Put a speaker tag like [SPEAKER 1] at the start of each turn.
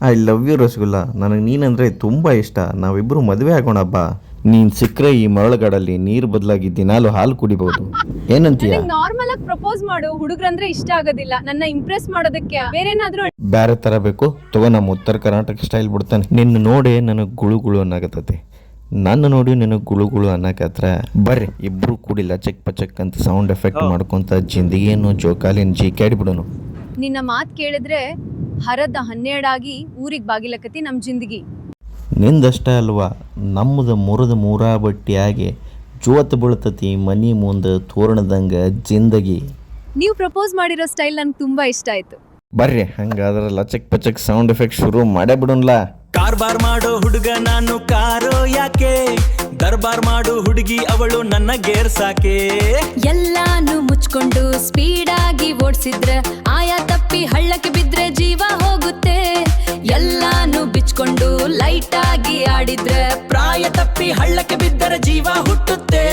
[SPEAKER 1] I love you rasgulla. ನನಗೆ ನೀನಂದರೆ ತುಂಬ ಇಷ್ಟ. ನಾವಿಬ್ಬರು ಮದುವೆ ಆಗೋಣ ಬಾ. ನೀನು ಸಿಕ್ಕರೆ ಈ ಮರಳುಗಾಡಲ್ಲಿ ನೀರು ಬದಲಾಗಿ ದಿನಾಲು ಹಾಲು ಕುಡಿಬಹುದು. ಏನಂತೀಯ?
[SPEAKER 2] ನಾರ್ಮಲ್ ಆಗಿ ಪ್ರಪೋಸ್ ಮಾಡು. ಹುಡುಗ್ರಂದ್ರೆ ಇಷ್ಟ ಆಗೋದಿಲ್ಲ. ನನ್ನ ಇಂಪ್ರೆಸ್ ಮಾಡೋದಕ್ಕೆ ಬೇರೆ ಏನಾದ್ರೂ
[SPEAKER 1] ಬೇರೆ ಥರ ಬೇಕು ತಗೋ. ನಮ್ಮ ಉತ್ತರ ಕರ್ನಾಟಕ ಸ್ಟೈಲ್ ಬಿಡ್ತಾನೆ. ನಿನ್ನ ನೋಡಿ ನನಗೆ ಗುಳು ಗುಳು ಅನ್ನಕತ್ತೈತಿ. ನನ್ನ ನೋಡಿ ನನಗೆ ಗುಳು ಗುಳು ಅನ್ನಕತ್ರ. ಬರ್ರಿ ಇಬ್ರು ಕೂಡಿ ಲಚಕ್ ಪಚಕ್ ಅಂತ ಸೌಂಡ್ ಎಫೆಕ್ಟ್ ಮಾಡ್ಕೊಂತ ಜಿಂದಗಿಯನ್ನು ಜೋಕಾಲಿನ ಜೀಕಾಡಿಬಿಡೋನು.
[SPEAKER 2] ನಿನ್ನ ಮಾತು ಕೇಳಿದ್ರೆ ಹರದ 12 ಆಗಿ ಊರಿಗೆ ಬಾಗಿಲಕತಿ ನಮ್ಮ ಜಿಂದಗಿ.
[SPEAKER 1] ನಿಂದಷ್ಟೇ ಅಲ್ವಾ, ನಮ್ಮದು ಮುರಿದ ಮೂರಾ ಬಟ್ಟಿಯಾಗಿ ಜೋತ್ ಬೀಳ್ತತಿ ಮನಿ ಮುಂದೆ ತೋರಣದಂಗೆ ಜಿಂದಗಿ.
[SPEAKER 2] ನೀವು ಪ್ರಪೋಸ್ ಮಾಡಿರೋ ಸ್ಟೈಲ್ ನನಗೆ ತುಂಬಾ ಇಷ್ಟ ಆಯ್ತು.
[SPEAKER 1] ಬರ್ರಿ ಹಂಗಾದ್ರೆ ಲಚಕ್ ಪಚಕ್ ಸೌಂಡ್ ಎಫೆಕ್ಟ್ ಶುರು ಮಾಡೇ ಬಿಡೋನ್ಲ.
[SPEAKER 3] ಕಾರ್ಬಾರ್ ಮಾಡೋ ಹುಡುಗ ನಾನು ಕಾರೋ ಯಾಕೆ, ದರ್ಬಾರ್ ಮಾಡು ಹುಡುಗಿ ಅವಳು ನನ್ನ ಗೇರ್ ಸಾಕೆ.
[SPEAKER 4] ಎಲ್ಲಾನು ಮುಚ್ಕೊಂಡು ಸ್ಪೀಡ್ ಆಗಿ ಓಡ್ಸಿದ್ರೆ ಆಯಾ ತಪ್ಪಿ ಹಳ್ಳಕ್ಕೆ ಬಿದ್ರೆ ಜೀವ ಹೋಗುತ್ತೆ. ಎಲ್ಲಾನು ಬಿಚ್ಕೊಂಡು ಲೈಟ್ ಆಗಿ ಆಡಿದ್ರೆ
[SPEAKER 3] ಪ್ರಾಯ ತಪ್ಪಿ ಹಳ್ಳಕ್ಕೆ ಬಿದ್ದರೆ ಜೀವ ಹುಟ್ಟುತ್ತೆ.